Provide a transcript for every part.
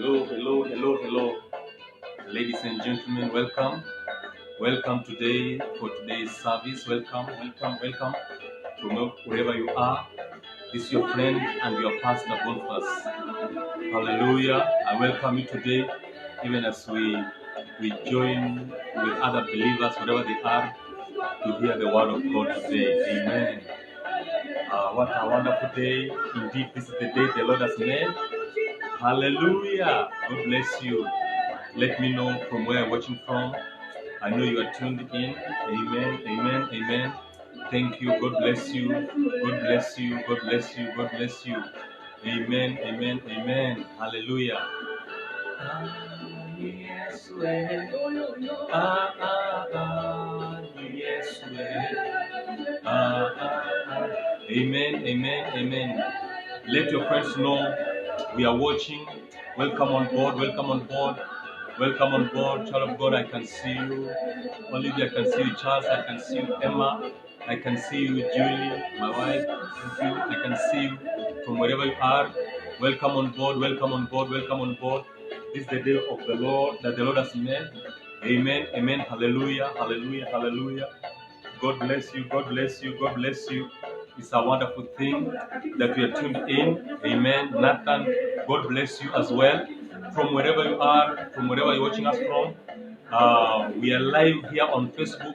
Hello, hello, hello, hello. Ladies and gentlemen, welcome. Welcome today for today's service. Welcome, welcome, welcome from wherever you are. This is your friend and your pastor, Boniface. Hallelujah. I welcome you today, even as we join with other believers, wherever they are, to hear the word of God today. Amen. What a wonderful day. Indeed, this is the day the Lord has made. Hallelujah. God bless you. Let me know from where you're watching from. I know you are tuned in. Amen, amen, amen. Thank you. God bless you. God bless you. God bless you. God bless you. Amen, amen, amen. Hallelujah. Yes, yes, Amen, amen, amen. Let your friends know we are watching. Welcome on board, welcome on board, welcome on board. Child of God, I can see you. Olivia, I can see you. Charles, I can see you. Emma, I can see you. Julie, my wife, thank you. I can see you from wherever you are. Welcome on board, welcome on board, welcome on board. This is the day of the Lord that the Lord has made. Amen, amen, hallelujah, hallelujah, hallelujah. God bless you, God bless you, God bless you. It's a wonderful thing that we are tuned in. Amen. Nathan, God bless you as well. From wherever you are, from wherever you're watching us from, we are live here on Facebook,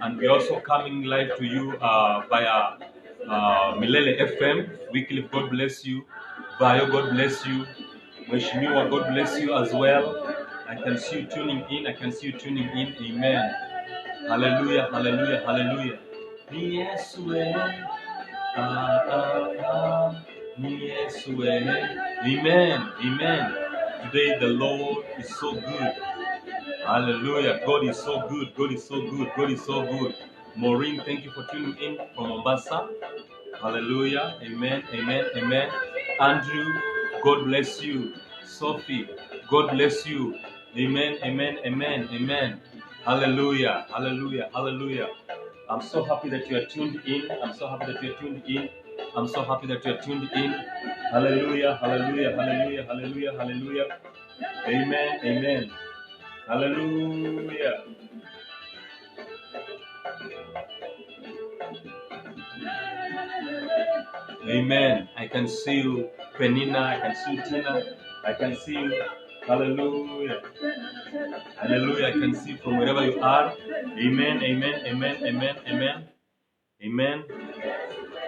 and we're also coming live to you via Milele FM. Wycliffe, God bless you. Bayo, God bless you. Mheshimiwa, God bless you as well. I can see you tuning in. I can see you tuning in. Amen. Hallelujah, hallelujah, hallelujah. Yes, yes, amen, amen. Today the Lord is so good. Hallelujah. God is so good. God is so good. God is so good. Maureen, thank you for tuning in from Mombasa. Hallelujah. Amen, amen, amen. Andrew, God bless you. Sophie, God bless you. Amen, amen, amen, amen. Hallelujah, hallelujah, hallelujah. I'm so happy that you are tuned in. I'm so happy that you are tuned in. I'm so happy that you are tuned in. Hallelujah, hallelujah, hallelujah, hallelujah, hallelujah. Amen, amen. Hallelujah. Amen. I can see you, Penina. I can see you, Tina. I can see you. Hallelujah. Hallelujah. I can see you from wherever you are. Amen. Amen. Amen. Amen. Amen. Amen.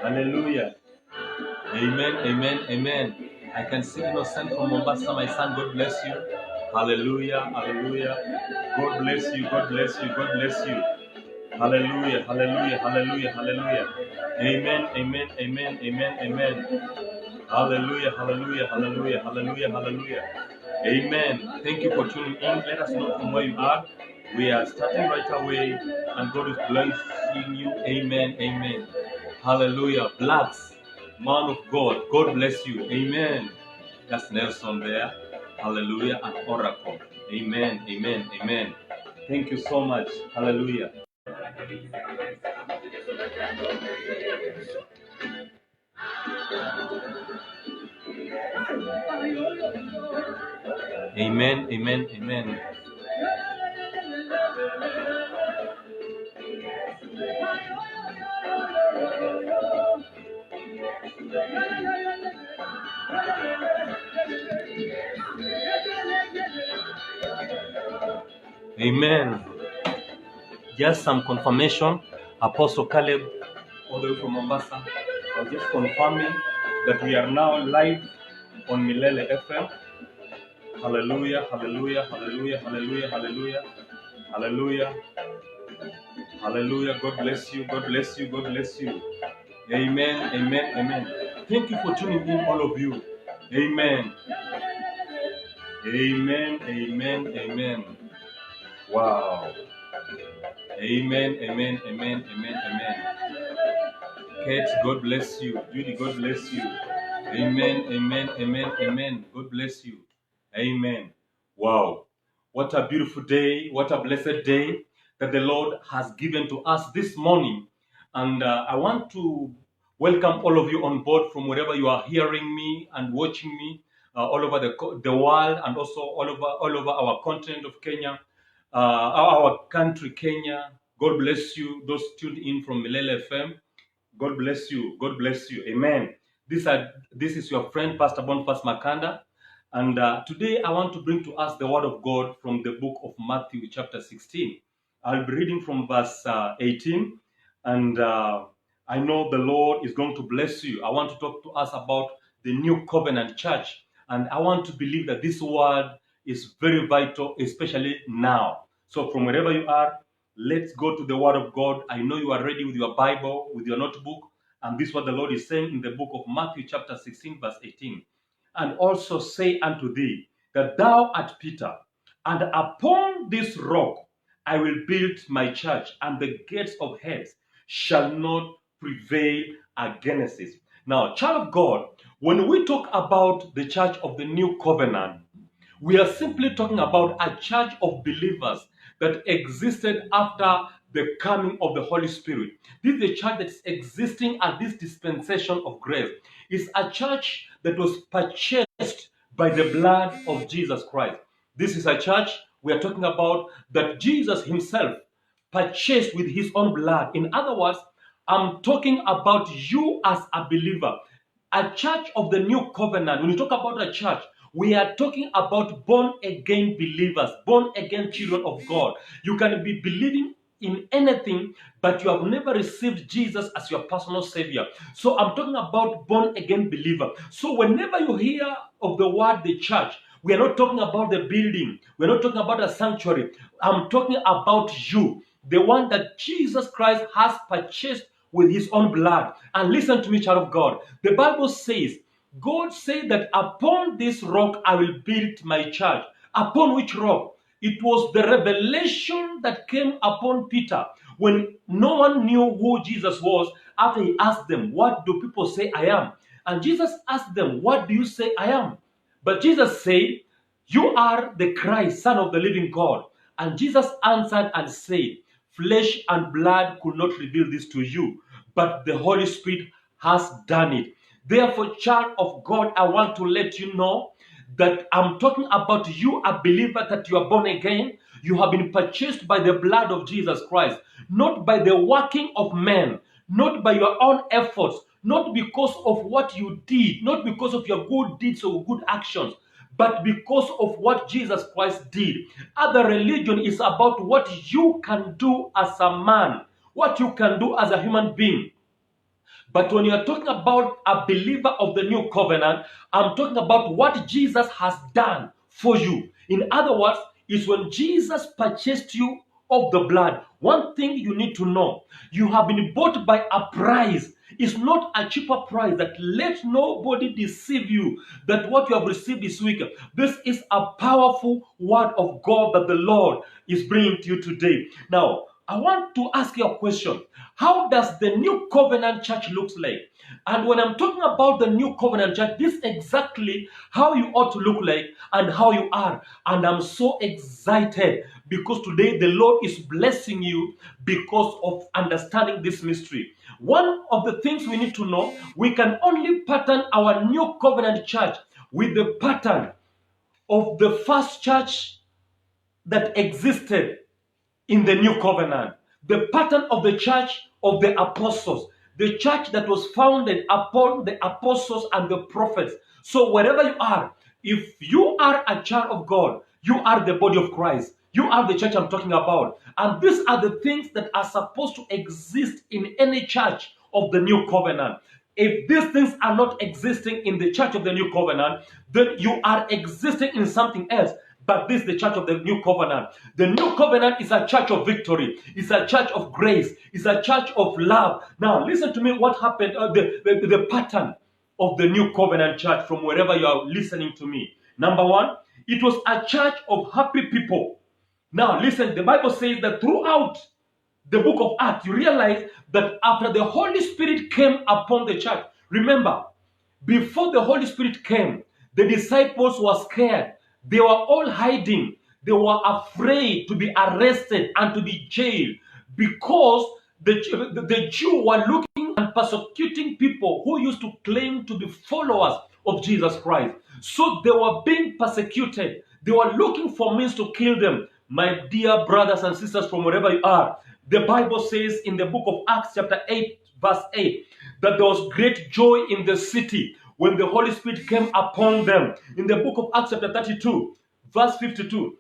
Hallelujah. Amen. Amen. Amen. I can see Innocent from Mombasa. My son, God bless you. Hallelujah. Hallelujah. God bless you. God bless you. God bless you. Hallelujah. Hallelujah. Hallelujah. Hallelujah. Amen. Amen. Amen. Amen. Amen. Hallelujah, hallelujah, hallelujah, hallelujah, hallelujah. Amen. Thank you for tuning in. Let us know from where you are. We are starting right away, and God is blessing you. Amen, amen. Hallelujah. Blacks, man of God, God bless you. Amen. That's Nelson there. Hallelujah. And Oracle. Amen, amen, amen. Thank you so much. Hallelujah. Amen, amen, amen. Amen. Just some confirmation. Apostle Caleb, all the way from Mombasa, I was just confirming that we are now live on Milele FM. Hallelujah, hallelujah, hallelujah, hallelujah, hallelujah, hallelujah, hallelujah. God bless you, God bless you, God bless you. Amen, amen, amen. Thank you for tuning in, all of you. Amen. Amen, amen, amen. Wow. Amen, amen, amen, amen, amen. Kate, God bless you. Judy, God bless you. Amen, amen, amen, amen. God bless you. Amen. Wow. What a beautiful day. What a blessed day that the Lord has given to us this morning. And I want to welcome all of you on board from wherever you are hearing me and watching me. all over the world, and also all over our continent of Kenya, our country, Kenya. God bless you. Those tuned in from Milele FM. God bless you. God bless you. Amen. This is your friend, Pastor Boniface Makanda. And today I want to bring to us the word of God from the book of Matthew, chapter 16. I'll be reading from verse 18. And I know the Lord is going to bless you. I want to talk to us about the New Covenant Church. And I want to believe that this word is very vital, especially now. So from wherever you are, let's go to the word of God. I know you are ready with your Bible, with your notebook. And this is what the Lord is saying in the book of Matthew chapter 16, verse 18. And also say unto thee that thou art Peter, and upon this rock I will build my church, and the gates of Hades shall not prevail against it. Now, child of God, when we talk about the church of the new covenant, we are simply talking about a church of believers that existed after the coming of the Holy Spirit. This is a church that is existing at this dispensation of grace. It's a church that was purchased by the blood of Jesus Christ. This is a church we are talking about that Jesus himself purchased with his own blood. In other words, I'm talking about you as a believer. A church of the new covenant. When you talk about a church, we are talking about born again believers, born again children of God. You can be believing in anything, but you have never received Jesus as your personal savior. So I'm talking about born again believer. So whenever you hear of the word the church, we are not talking about the building. We're not talking about a sanctuary. I'm talking about you, the one that Jesus Christ has purchased with his own blood. And listen to me, child of God. The Bible says, God said that upon this rock I will build my church. Upon which rock? It was the revelation that came upon Peter when no one knew who Jesus was, after he asked them, what do people say I am? And Jesus asked them, what do you say I am? But Jesus said, you are the Christ, Son of the living God. And Jesus answered and said, flesh and blood could not reveal this to you, but the Holy Spirit has done it. Therefore, child of God, I want to let you know that I'm talking about you, a believer, that you are born again. You have been purchased by the blood of Jesus Christ, not by the working of men, not by your own efforts, not because of what you did, not because of your good deeds or good actions, but because of what Jesus Christ did. Other religion is about what you can do as a man, what you can do as a human being. But when you're talking about a believer of the new covenant, I'm talking about what Jesus has done for you. In other words, it's when Jesus purchased you of the blood. One thing you need to know, you have been bought by a price. It's not a cheaper price. That let nobody deceive you that what you have received is weak. This is a powerful word of God that the Lord is bringing to you today. Now, I want to ask you a question. How does the new covenant church looks like? And when I'm talking about the new covenant church, this is exactly how you ought to look like and how you are. And I'm so excited because today the Lord is blessing you because of understanding this mystery. One of the things we need to know, we can only pattern our new covenant church with the pattern of the first church that existed in the new covenant, the pattern of the church of the apostles, the church that was founded upon the apostles and the prophets. So wherever you are, if you are a child of God, you are the body of Christ. You are the church I'm talking about. And these are the things that are supposed to exist in any church of the new covenant. If these things are not existing in the church of the new covenant, then you are existing in something else. But this is the church of the new covenant. The new covenant is a church of victory. It's a church of grace. It's a church of love. Now, listen to me what happened, the pattern of the new covenant church from wherever you are listening to me. Number one, it was a church of happy people. Now, listen, the Bible says that throughout the book of Acts, you realize that after the Holy Spirit came upon the church, remember, before the Holy Spirit came, the disciples were scared. They were all hiding. They were afraid to be arrested and to be jailed because the Jews were looking and persecuting people who used to claim to be followers of Jesus Christ. So they were being persecuted. They were looking for means to kill them. My dear brothers and sisters from wherever you are, the Bible says in the book of Acts chapter 8 verse 8 that there was great joy in the city when the Holy Spirit came upon them. In the book of Acts chapter 32 verse 52,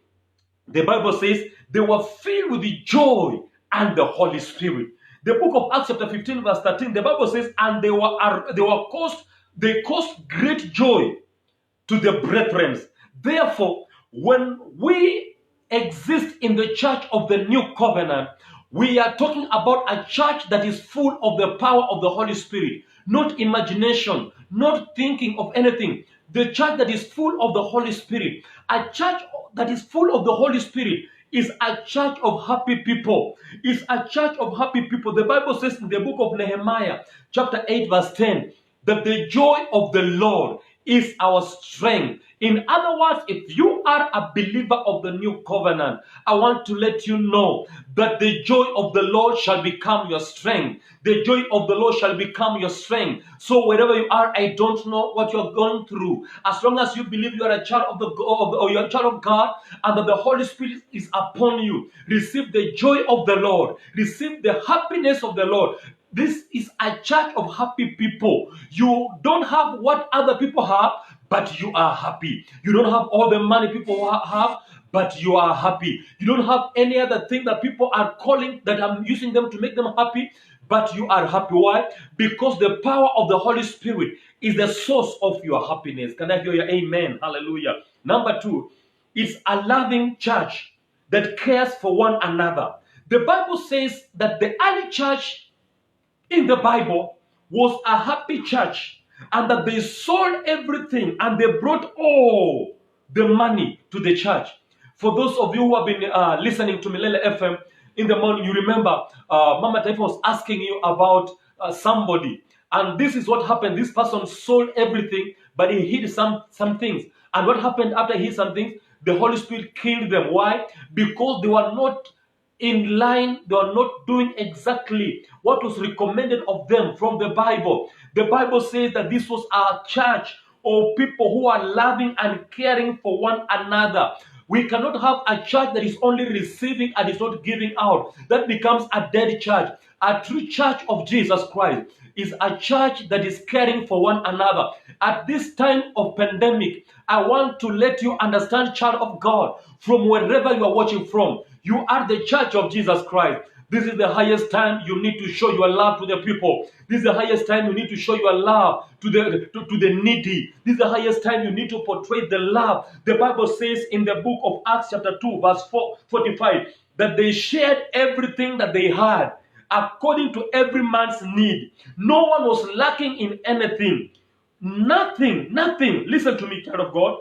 the Bible says they were filled with the joy and the Holy Spirit. The book of Acts chapter 15 verse 13, the Bible says, and they caused great joy to the brethren. Therefore, when we exist in the church of the new covenant, we are talking about a church that is full of the power of the Holy Spirit, not imagination, not thinking of anything. The church that is full of the Holy Spirit, a church that is full of the Holy Spirit is a church of happy people. Is a church of happy people. The Bible says in the book of Nehemiah, chapter 8, verse 10, that the joy of the Lord is our strength. In other words, if you are a believer of the new covenant, I want to let you know that the joy of the Lord shall become your strength. The joy of the Lord shall become your strength. So wherever you are, I don't know what you're going through. As long as you believe you are a child of or you're a child of God, and that the Holy Spirit is upon you, receive the joy of the Lord. Receive the happiness of the Lord. This is a church of happy people. You don't have what other people have, but you are happy. You don't have all the money people have, but you are happy. You don't have any other thing that people are calling, that I'm using them to make them happy, but you are happy. Why? Because the power of the Holy Spirit is the source of your happiness. Can I hear your amen? Hallelujah. Number 2, it's a loving church that cares for one another. The Bible says that the early church in the Bible was a happy church, and that they sold everything and they brought all the money to the church. For those of you who have been listening to Milele FM in the morning, you remember Mama Taifa was asking you about somebody, and this is what happened. This person sold everything, but he hid some things. And what happened after he hid some things? The Holy Spirit killed them. Why? Because they were not in line. They are not doing exactly what was recommended of them from the Bible. The Bible says that this was our church of people who are loving and caring for one another. We cannot have a church that is only receiving and is not giving out. That becomes a dead church. A true church of Jesus Christ is a church that is caring for one another. At this time of pandemic, I want to let you understand, child of God, from wherever you are watching from, you are the church of Jesus Christ. This is the highest time you need to show your love to the people. This is the highest time you need to show your love to the needy. This is the highest time you need to portray the love. The Bible says in the book of Acts chapter 2 verse 45 that they shared everything that they had according to every man's need. No one was lacking in anything. Nothing. Listen to me, child of God.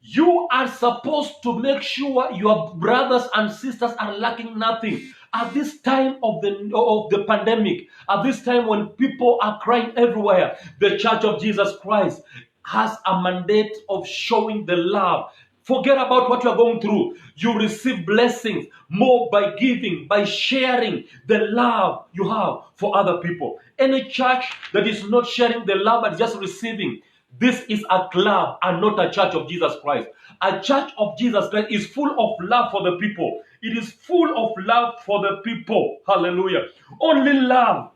You are supposed to make sure your brothers and sisters are lacking nothing. At this time of the pandemic, at this time when people are crying everywhere, the Church of Jesus Christ has a mandate of showing the love. Forget about what you are going through. You receive blessings more by giving, by sharing the love you have for other people. Any church that is not sharing the love but just receiving, this is a club and not a church of Jesus Christ. A church of Jesus Christ is full of love for the people. It is full of love for the people. Hallelujah. Only love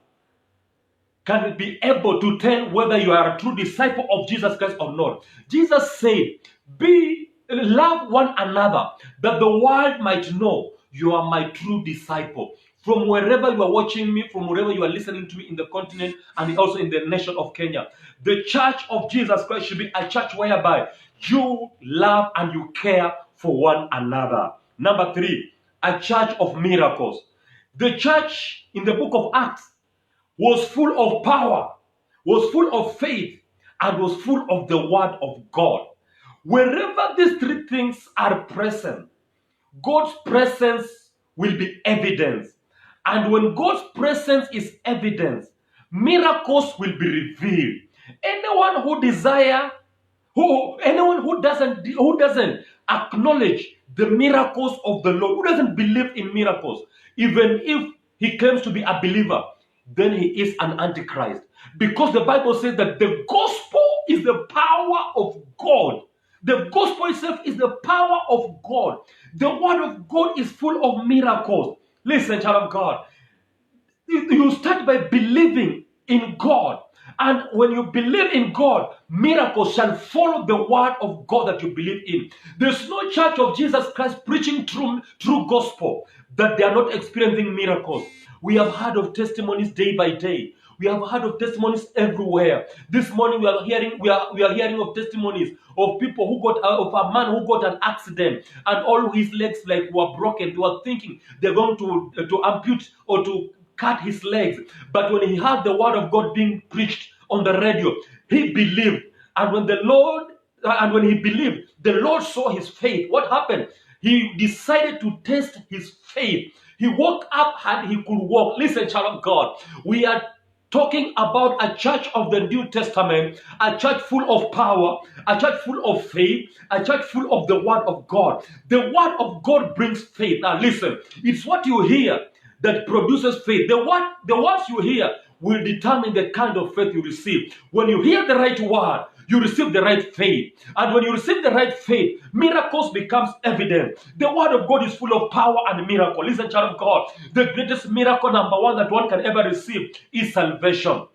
can be able to tell whether you are a true disciple of Jesus Christ or not. Jesus said, love one another, that the world might know you are my true disciple. From wherever you are watching me, from wherever you are listening to me in the continent and also in the nation of Kenya, the church of Jesus Christ should be a church whereby you love and you care for one another. Number 3, a church of miracles. The church in the book of Acts was full of power, was full of faith, and was full of the word of God. Wherever these 3 things are present, God's presence will be evidence. And when God's presence is evidence, miracles will be revealed. Anyone who doesn't acknowledge the miracles of the Lord, who doesn't believe in miracles, even if he claims to be a believer, then he is an antichrist. Because the Bible says that the gospel is the power of God. The gospel itself is the power of God. The word of God is full of miracles. Listen, child of God. You start by believing in God. And when you believe in God, miracles shall follow the word of God that you believe in. There's no church of Jesus Christ preaching true gospel that they are not experiencing miracles. We have heard of testimonies day by day. We have heard of testimonies everywhere. This morning we are hearing of testimonies of people who got of a man who got an accident and all his legs were broken. They were thinking they're going to ampute or to cut his legs. But when he heard the word of God being preached on the radio, he believed. And when he believed, the Lord saw his faith. What happened? He decided to test his faith. He woke up and he could walk. Listen, child of God, we are talking about a church of the New Testament, a church full of power, a church full of faith, a church full of the word of God. The word of God brings faith. Now listen, it's what you hear that produces faith. The words you hear will determine the kind of faith you receive. When you hear the right word, you receive the right faith. And when you receive the right faith, miracles becomes evident. The word of God is full of power and miracle. Listen, child of God, the greatest miracle, number one, that one can ever receive is salvation.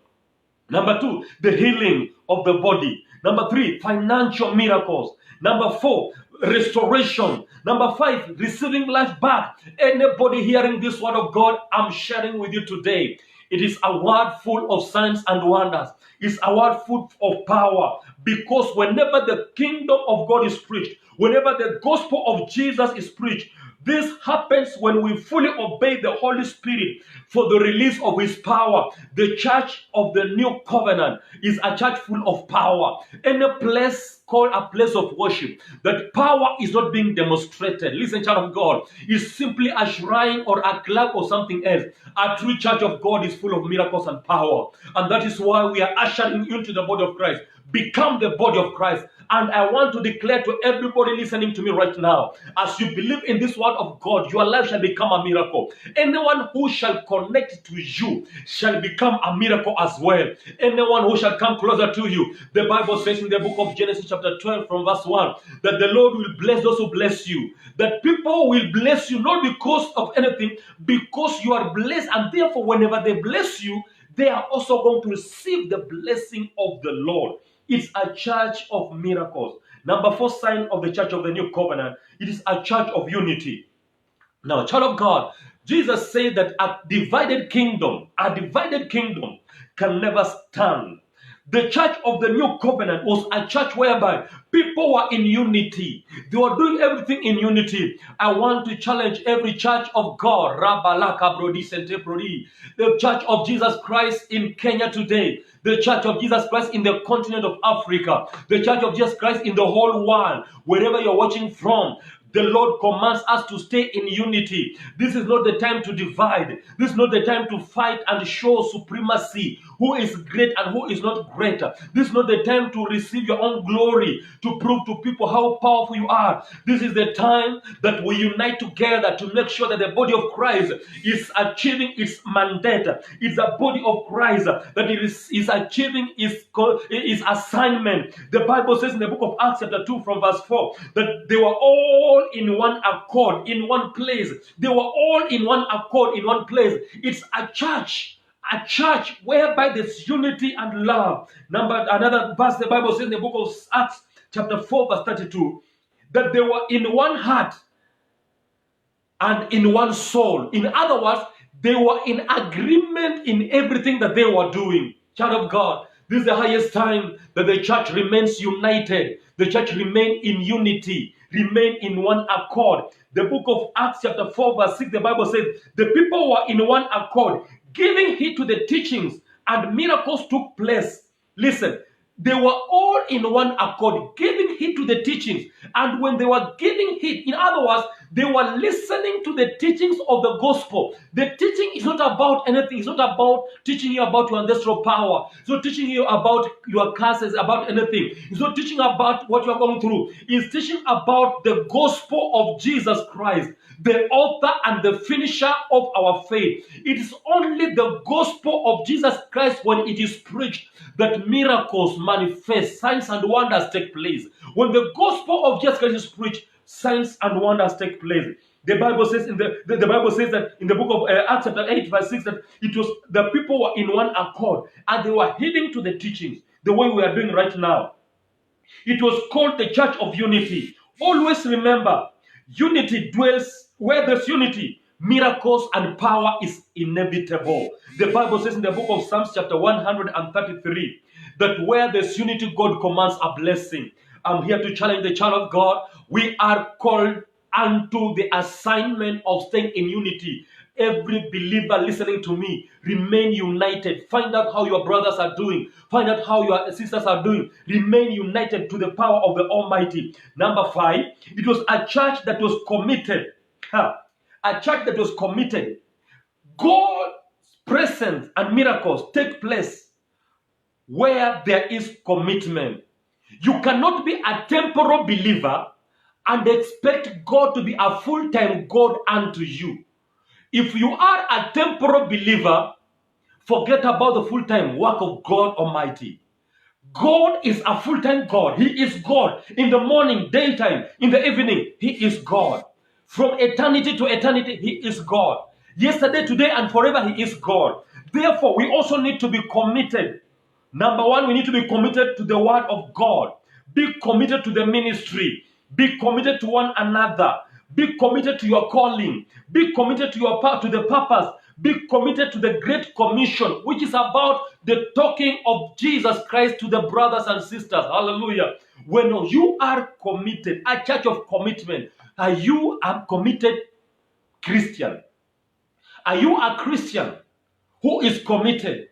Number two, the healing of the body. Number three, financial miracles. Number four, restoration. Number five, receiving life back. Anybody hearing this word of God, I'm sharing with you today. It is a word full of signs and wonders. It's a word full of power. Because whenever the kingdom of God is preached, whenever the gospel of Jesus is preached, this happens when we fully obey the Holy Spirit for the release of His power. The church of the new covenant is a church full of power. Any place called a place of worship, that power is not being demonstrated. Listen, child of God, is simply a shrine or a club or something else. A true church of God is full of miracles and power. And that is why we are ushering you into the body of Christ. Become the body of Christ. And I want to declare to everybody listening to me right now, as you believe in this word of God, your life shall become a miracle. Anyone who shall connect to you shall become a miracle as well. Anyone who shall come closer to you. The Bible says in the book of Genesis chapter 12 from verse 1, that the Lord will bless those who bless you. That people will bless you not because of anything, because you are blessed. And therefore, whenever they bless you, they are also going to receive the blessing of the Lord. It's a church of miracles. Number four sign of the church of the new covenant, it is a church of unity. Now, child of God, Jesus said that a divided kingdom can never stand. The church of the new covenant was a church whereby people were in unity. They were doing everything in unity. I want to challenge every church of God, the church of Jesus Christ in Kenya today, the church of Jesus Christ in the continent of Africa, the church of Jesus Christ in the whole world, wherever you're watching from. The Lord commands us to stay in unity. This is not the time to divide. This is not the time to fight and show supremacy. Who is great and who is not greater. This is not the time to receive your own glory, to prove to people how powerful you are. This is the time that we unite together to make sure that the body of Christ is achieving its mandate. It's a body of Christ that is achieving its assignment. The Bible says in the book of Acts chapter 2 from verse 4 that they were all in one accord, in one place. They were all in one accord, in one place. It's a church whereby there's unity and love. Another verse, the Bible says in the book of Acts chapter 4 verse 32, that they were in one heart and in one soul. In other words, they were in agreement in everything that they were doing. Child of God, this is the highest time that the church remains united. The church remains in unity, remain in one accord. The book of Acts chapter 4 verse 6, the Bible says, the people were in one accord, giving heed to the teachings, and miracles took place. Listen, they were all in one accord, giving heed to the teachings. And when they were giving heed. In other words, they were listening to the teachings of the gospel. The teaching is not about anything. It's not about teaching you about your ancestral power. It's not teaching you about your curses, about anything. It's not teaching about what you are going through. It's teaching about the gospel of Jesus Christ, the author and the finisher of our faith. It is only the gospel of Jesus Christ, when it is preached, that miracles manifest, signs and wonders take place. When the gospel of Jesus Christ is preached, signs and wonders take place. The Bible says the Bible says that in the book of Acts chapter 8 verse 6, that it was the people were in one accord and they were heeding to the teachings the way we are doing right now. It was called the Church of Unity. Always remember, unity dwells where there's unity. Miracles and power is inevitable. The Bible says in the book of Psalms chapter 133 that where there's unity, God commands a blessing. I'm here to challenge the child of God. We are called unto the assignment of staying in unity. Every believer listening to me, remain united. Find out how your brothers are doing. Find out how your sisters are doing. Remain united to the power of the Almighty. Number 5, it was a church that was committed. A church that was committed. God's presence and miracles take place where there is commitment. You cannot be a temporal believer and expect God to be a full-time God unto you. If you are a temporal believer, forget about the full-time work of God Almighty. God is a full-time God. He is God. In the morning, daytime, in the evening, He is God. From eternity to eternity, He is God. Yesterday, today, and forever, He is God. Therefore, we also need to be committed. Number 1, we need to be committed to the word of God. Be committed to the ministry. Be committed to one another. Be committed to your calling. Be committed to the purpose. Be committed to the Great Commission, which is about the talking of Jesus Christ to the brothers and sisters. Hallelujah. When you are committed, a church of commitment, are you a committed Christian? Are you a Christian who is committed?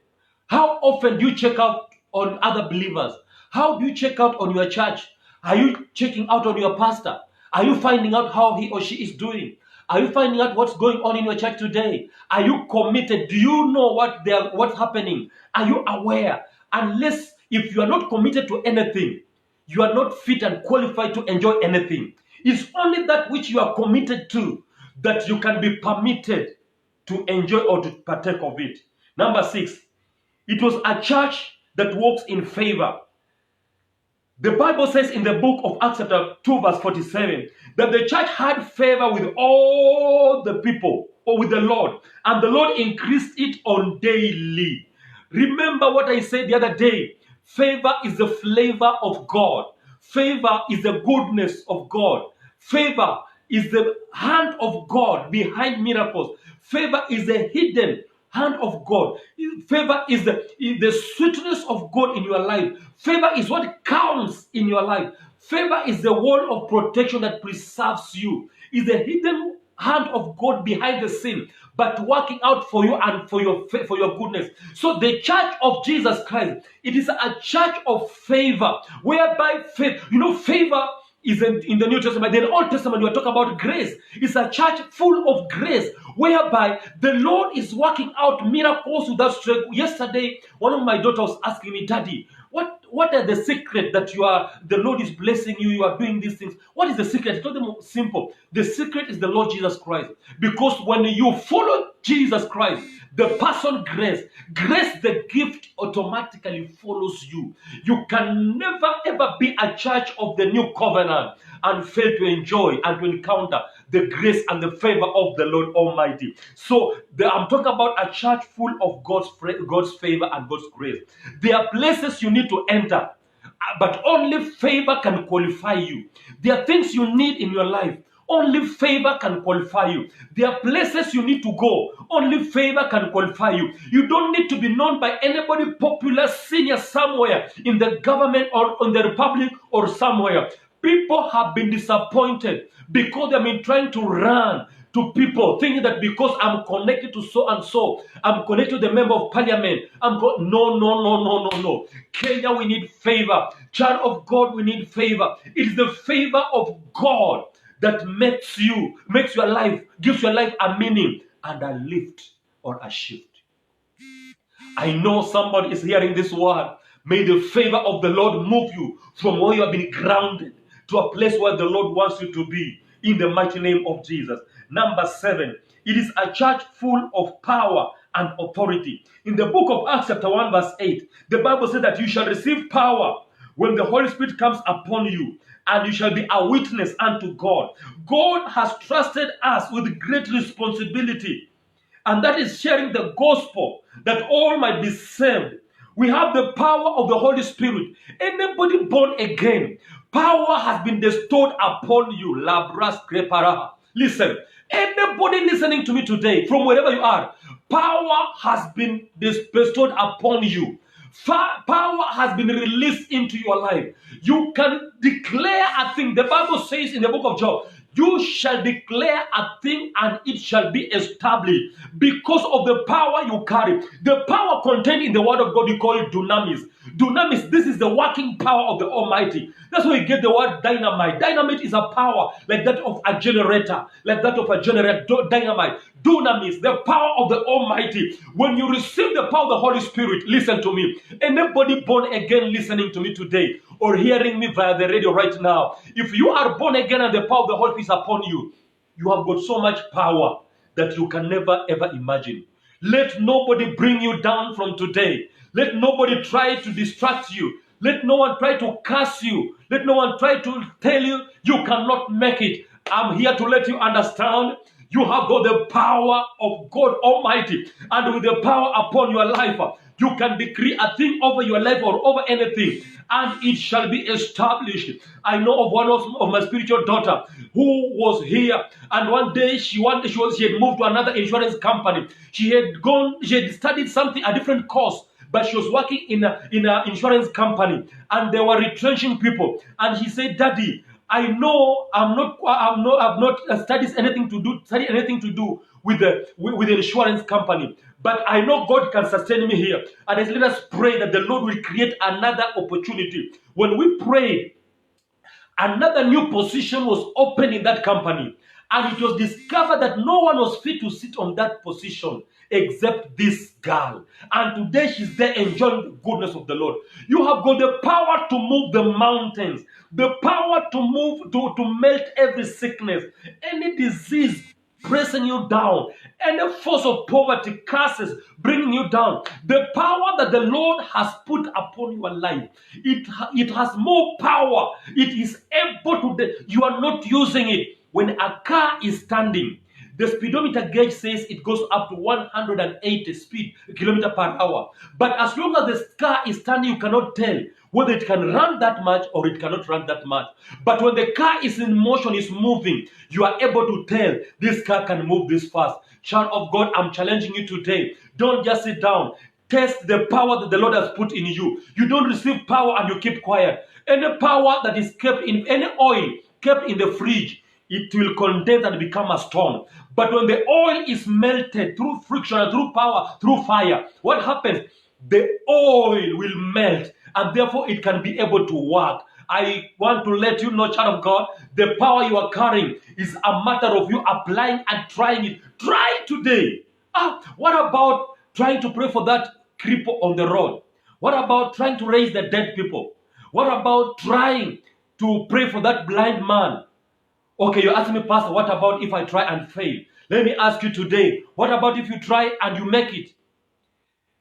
How often do you check out on other believers? How do you check out on your church? Are you checking out on your pastor? Are you finding out how he or she is doing? Are you finding out what's going on in your church today? Are you committed? Do you know what's happening? Are you aware? Unless, if you are not committed to anything, you are not fit and qualified to enjoy anything. It's only that which you are committed to that you can be permitted to enjoy or to partake of it. Number 6, it was a church that walks in favor. The Bible says in the book of Acts chapter 2 verse 47 that the church had favor with all the people, or with the Lord, and the Lord increased it on daily. Remember what I said the other day. Favor is the flavor of God. Favor is the goodness of God. Favor is the hand of God behind miracles. Favor is the hidden hand of God. Favor is the sweetness of God in your life. Favor is what counts in your life. Favor is the wall of protection that preserves you. Is the hidden hand of God behind the scene, but working out for you and for your goodness. So the church of Jesus Christ, it is a church of favor, whereby favor is in the New Testament. In the Old Testament, we are talking about grace. It's a church full of grace, whereby the Lord is working out miracles without struggle. Yesterday, one of my daughters was asking me, Daddy, what are the secret that the Lord is blessing you, you are doing these things? What is the secret? I told them simple. The secret is the Lord Jesus Christ. Because when you follow Jesus Christ, the person grace, the gift automatically follows you. You can never ever be a church of the new covenant and fail to enjoy and to encounter the grace and the favor of the Lord Almighty. So I'm talking about a church full of God's favor and God's grace. There are places you need to enter, but only favor can qualify you. There are things you need in your life. Only favor can qualify you. There are places you need to go. Only favor can qualify you. You don't need to be known by anybody popular, senior somewhere in the government or in the republic or somewhere. People have been disappointed because they've been trying to run to people, thinking that because I'm connected to so and so, I'm connected to the member of parliament. No. Kenya, we need favor. Child of God, we need favor. It is the favor of God that makes your life, gives your life a meaning and a lift or a shift. I know somebody is hearing this word. May the favor of the Lord move you from where you have been grounded to a place where the Lord wants you to be, in the mighty name of Jesus. Number 7, it is a church full of power and authority. In the book of Acts chapter 1 verse 8, the Bible says that you shall receive power when the Holy Spirit comes upon you, and you shall be a witness unto God. God has trusted us with great responsibility, and that is sharing the gospel that all might be saved. We have the power of the Holy Spirit. Anybody born again, power has been bestowed upon you. Labras kreparaha. Listen, anybody listening to me today, from wherever you are, power has been bestowed upon you. Power has been released into your life. You can declare a thing. The Bible says in the book of Job, you shall declare a thing and it shall be established because of the power you carry. The power contained in the word of God, you call it dunamis. Dunamis, this is the working power of the Almighty. That's where you get the word dynamite. Dynamite is a power like that of a generator, dynamite. Dunamis, the power of the Almighty. When you receive the power of the Holy Spirit, listen to me. Anybody born again listening to me today or hearing me via the radio right now, if you are born again and the power of the Holy Spirit is upon you, you have got so much power that you can never ever imagine. Let nobody bring you down from today. Let nobody try to distract you. Let no one try to curse you. Let no one try to tell you you cannot make it. I'm here to let you understand you have got the power of God Almighty, and with the power upon your life, you can decree a thing over your life or over anything, and it shall be established. I know of one of my spiritual daughter who was here, and one day she had moved to another insurance company. She had studied something, a different course, but she was working in an insurance company, and they were retrenching people. And she said, "Daddy, I know I've not studied anything to do with the insurance company, but I know God can sustain me here. And let us pray that the Lord will create another opportunity." When we prayed, another new position was opened in that company, and it was discovered that no one was fit to sit on that position except this girl. And today she's there enjoying the goodness of the Lord. You have got the power to move the mountains, the power to move, to melt every sickness, any disease pressing you down, any force of poverty, curses bringing you down. The power that the Lord has put upon your life, it has more power. It is able to, you are not using it. When a car is standing, the speedometer gauge says it goes up to 180 kilometers per hour. But as long as the car is standing, you cannot tell whether it can run that much or it cannot run that much. But when the car is in motion, is moving, you are able to tell this car can move this fast. Child of God, I'm challenging you today. Don't just sit down. Test the power that the Lord has put in you. You don't receive power and you keep quiet. Any power that is kept in, any oil kept in the fridge, it will condense and become a stone. But when the oil is melted through friction, through power, through fire, what happens? The oil will melt, and therefore it can be able to work. I want to let you know, child of God, the power you are carrying is a matter of you applying and trying it. Try it today. What about trying to pray for that cripple on the road? What about trying to raise the dead people? What about trying to pray for that blind man? Okay, you ask me, Pastor, what about if I try and fail? Let me ask you today, what about if you try and you make it?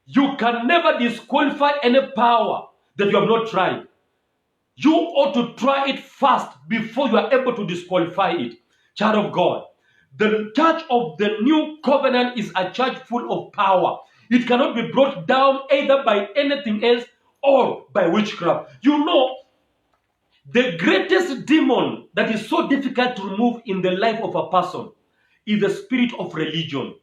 You can never disqualify any power that you have not tried. You ought to try it first before you are able to disqualify it. Child of God, the church of the new covenant is a church full of power. It cannot be brought down either by anything else or by witchcraft. You know, the greatest demon that is so difficult to remove in the life of a person is the spirit of religion.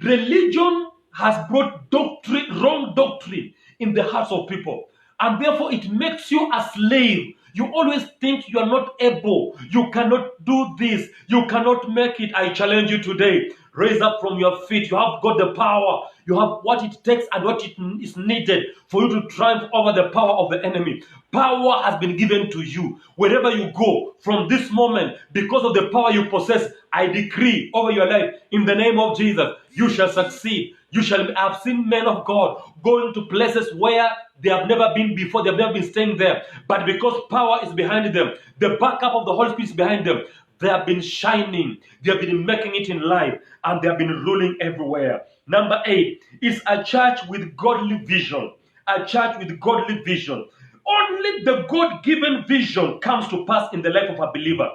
Religion has brought wrong doctrine in the hearts of people, and therefore it makes you a slave. You always think you are not able, you cannot do this, you cannot make it. I challenge you today. Raise up from your feet. You have got the power. You have what it takes and what it is needed for you to triumph over the power of the enemy. Power has been given to you. Wherever you go from this moment, because of the power you possess, I decree over your life, in the name of Jesus, you shall succeed. You shall have seen men of God going to places where they have never been before. They have never been staying there. But because power is behind them, the backup of the Holy Spirit is behind them, they have been shining. They have been making it in life. And they have been ruling everywhere. Number 8 is a church with godly vision. A church with godly vision. Only the God-given vision comes to pass in the life of a believer.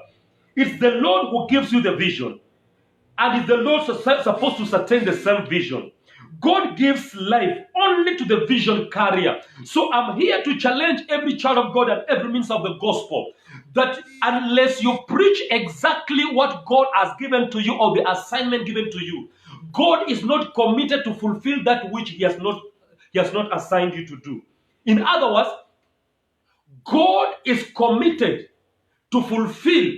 It's the Lord who gives you the vision. And it's the Lord supposed to sustain the same vision. God gives life only to the vision carrier. So I'm here to challenge every child of God and every means of the gospel that unless you preach exactly what God has given to you or the assignment given to you, God is not committed to fulfill that which He has not assigned you to do. In other words, God is committed to fulfill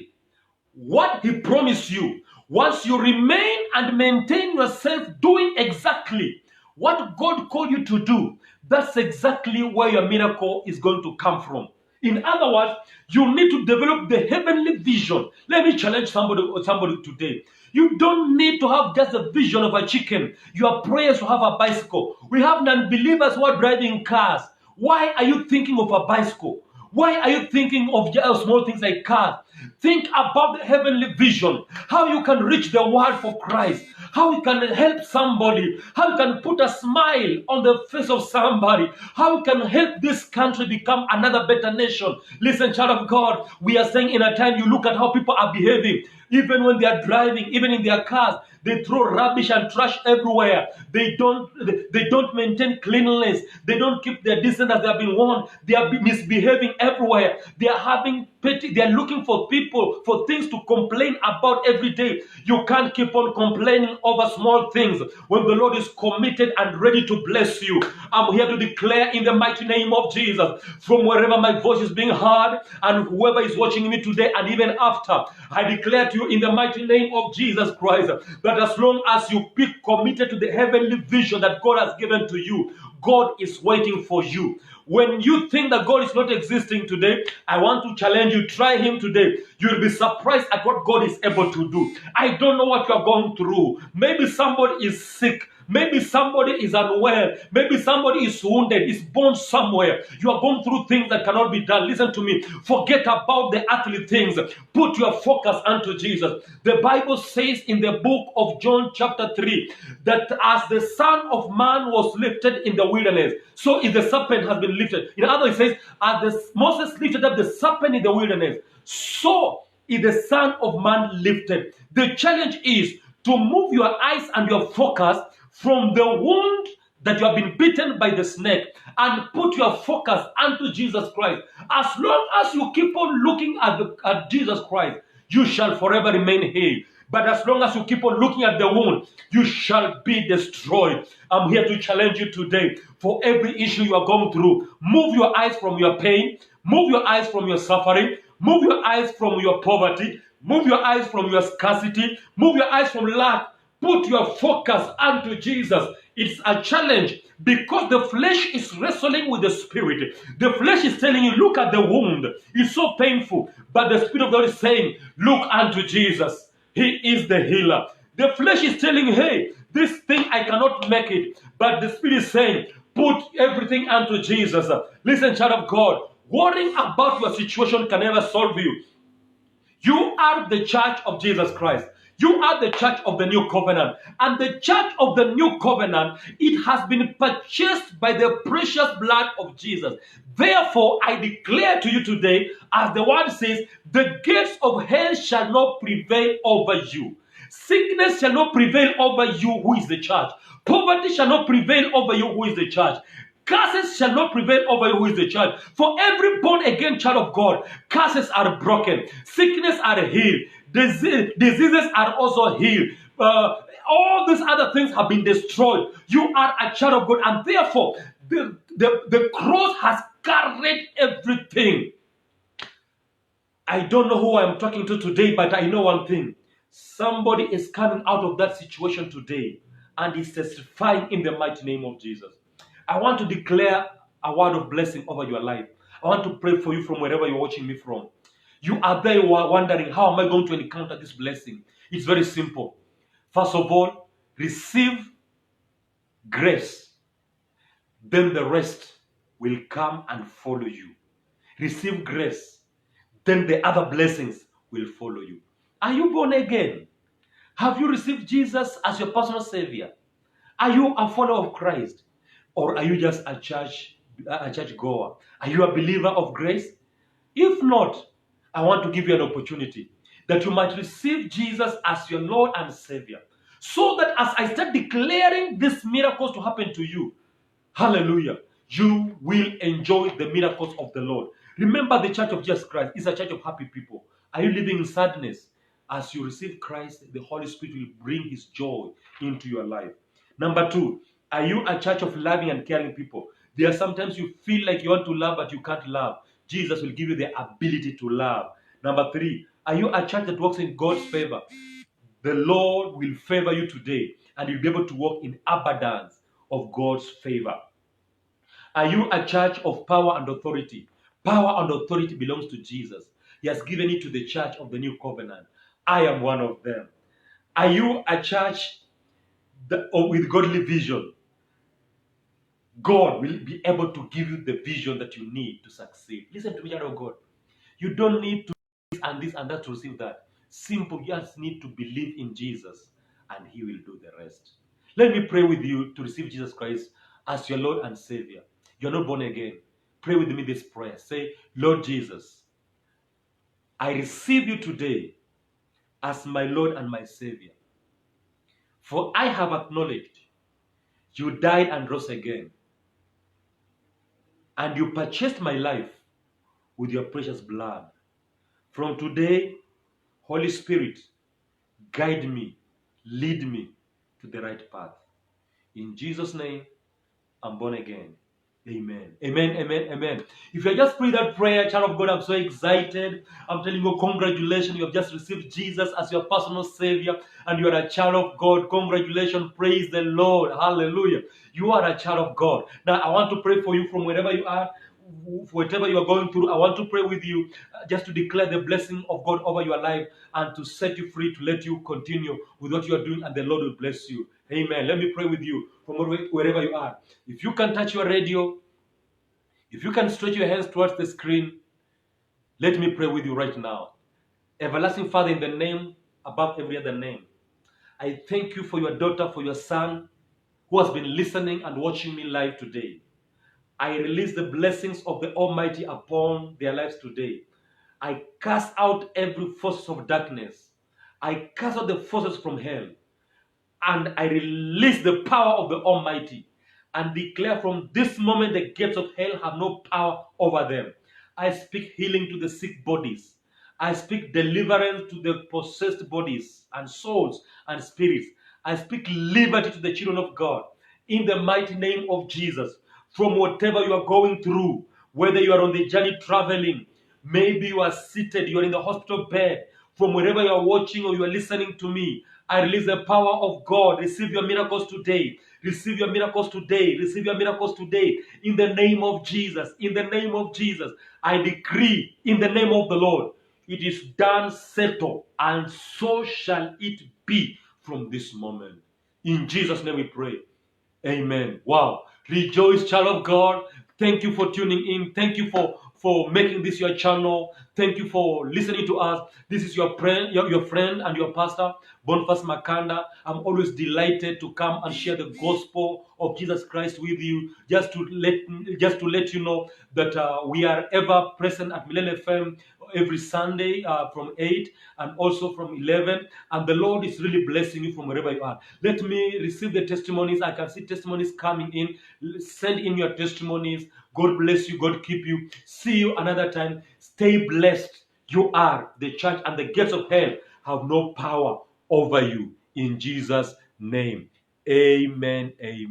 what He promised you. Once you remain and maintain yourself doing exactly what God called you to do, that's exactly where your miracle is going to come from. In other words, you need to develop the heavenly vision. Let me challenge somebody today. You don't need to have just a vision of a chicken. Your prayers to have a bicycle. We have non-believers who are driving cars. Why are you thinking of a bicycle? Why are you thinking of just small things like cars? Think about the heavenly vision. How you can reach the world for Christ. How you can help somebody. How you can put a smile on the face of somebody. How you can help this country become another better nation. Listen, child of God, we are saying in a time you look at how people are behaving. Even when they are driving, even in their cars, they throw rubbish and trash everywhere. They don't maintain cleanliness. They don't keep their distance as they have been warned. They are misbehaving everywhere. They are having petty. They are looking for people, for things to complain about every day. You can't keep on complaining over small things when the Lord is committed and ready to bless you. I'm here to declare in the mighty name of Jesus, from wherever my voice is being heard and whoever is watching me today and even after, I declare to you in the mighty name of Jesus Christ that as long as you be committed to the heavenly vision that God has given to you, God is waiting for you. When you think that God is not existing today, I want to challenge you. Try Him today. You'll be surprised at what God is able to do. I don't know what you're going through. Maybe somebody is sick. Maybe somebody is unwell. Maybe somebody is wounded, is born somewhere. You are going through things that cannot be done. Listen to me. Forget about the earthly things. Put your focus onto Jesus. The Bible says in the book of John chapter 3 that as the Son of Man was lifted in the wilderness, so is the serpent has been lifted. In other words, it says, as Moses lifted up the serpent in the wilderness, so is the Son of Man lifted. The challenge is to move your eyes and your focus from the wound that you have been bitten by the snake and put your focus onto Jesus Christ. As long as you keep on looking at Jesus Christ, you shall forever remain healed. But as long as you keep on looking at the wound, you shall be destroyed. I'm here to challenge you today. For every issue you are going through, move your eyes from your pain, move your eyes from your suffering, move your eyes from your poverty, move your eyes from your scarcity, move your eyes from lack. Put your focus onto Jesus. It's a challenge because the flesh is wrestling with the spirit. The flesh is telling you, look at the wound. It's so painful. But the Spirit of God is saying, look unto Jesus. He is the healer. The flesh is telling you, hey, this thing I cannot make it. But the Spirit is saying, put everything unto Jesus. Listen, child of God, worrying about your situation can never solve you. You are the church of Jesus Christ. You are the church of the new covenant. And the church of the new covenant, it has been purchased by the precious blood of Jesus. Therefore, I declare to you today, as the word says, the gates of hell shall not prevail over you. Sickness shall not prevail over you, who is the church. Poverty shall not prevail over you, who is the church. Curses shall not prevail over you, who is the church. For every born again child of God, curses are broken. Sickness are healed. Diseases are also healed. All these other things have been destroyed. You are a child of God, and therefore the cross has carried everything. I don't know who I'm talking to today, but I know one thing. Somebody is coming out of that situation today and is testifying in the mighty name of Jesus. I want to declare a word of blessing over your life. I want to pray for you from wherever you're watching me from. You are there, you are wondering, how am I going to encounter this blessing? It's very simple. First of all, receive grace. Then the rest will come and follow you. Receive grace. Then the other blessings will follow you. Are you born again? Have you received Jesus as your personal Savior? Are you a follower of Christ? Or are you just a church goer? Are you a believer of grace? If not, I want to give you an opportunity that you might receive Jesus as your Lord and Savior. So that as I start declaring these miracles to happen to you, hallelujah, you will enjoy the miracles of the Lord. Remember, the Church of Jesus Christ is a church of happy people. Are you living in sadness? As you receive Christ, the Holy Spirit will bring His joy into your life. Number two, are you a church of loving and caring people? There are sometimes you feel like you want to love, but you can't love. Jesus will give you the ability to love. Number three, are you a church that works in God's favor? The Lord will favor you today, and you'll be able to walk in abundance of God's favor. Are you a church of power and authority? Power and authority belongs to Jesus. He has given it to the church of the new covenant. I am one of them. Are you a church with godly vision? God will be able to give you the vision that you need to succeed. Listen to me, child of God. You don't need to do this and that to receive that. Simple, you just need to believe in Jesus and He will do the rest. Let me pray with you to receive Jesus Christ as your Lord and Savior. You're not born again. Pray with me this prayer. Say, Lord Jesus, I receive you today as my Lord and my Savior. For I have acknowledged you died and rose again. And you purchased my life with your precious blood. From today, Holy Spirit, guide me, lead me to the right path. In Jesus' name, I'm born again. Amen. Amen. Amen. Amen. If you just prayed that prayer, child of God, I'm so excited. I'm telling you, congratulations. You have just received Jesus as your personal Savior, and you are a child of God. Congratulations. Praise the Lord. Hallelujah. You are a child of God. Now, I want to pray for you from wherever you are. Whatever you are going through, I want to pray with you just to declare the blessing of God over your life and to set you free, to let you continue with what you are doing, and the Lord will bless you. Amen. Let me pray with you from wherever you are. If you can touch your radio, if you can stretch your hands towards the screen, let me pray with you right now. Everlasting Father, in the name above every other name, I thank you for your daughter, for your son, who has been listening and watching me live today. I release the blessings of the Almighty upon their lives today. I cast out every force of darkness. I cast out the forces from hell. And I release the power of the Almighty and declare from this moment the gates of hell have no power over them. I speak healing to the sick bodies. I speak deliverance to the possessed bodies and souls and spirits. I speak liberty to the children of God in the mighty name of Jesus. From whatever you are going through, whether you are on the journey traveling, maybe you are seated, you are in the hospital bed, from wherever you are watching or you are listening to me, I release the power of God. Receive your miracles today. Receive your miracles today. Receive your miracles today. In the name of Jesus. In the name of Jesus. I decree in the name of the Lord. It is done, settled, and so shall it be from this moment. In Jesus' name we pray. Amen. Wow. Rejoice, child of God. Thank you for tuning in. Thank you for making this your channel. Thank you for listening to us. This is your friend and your pastor, Boniface Makanda. I'm always delighted to come and share the gospel of Jesus Christ with you. Just to let you know that we are ever present at Millennium FM every Sunday from 8 and also from 11. And the Lord is really blessing you from wherever you are. Let me receive the testimonies. I can see testimonies coming in. Send in your testimonies. God bless you. God keep you. See you another time. Stay blessed. You are the church, and the gates of hell have no power over you. In Jesus' name. Amen. Amen.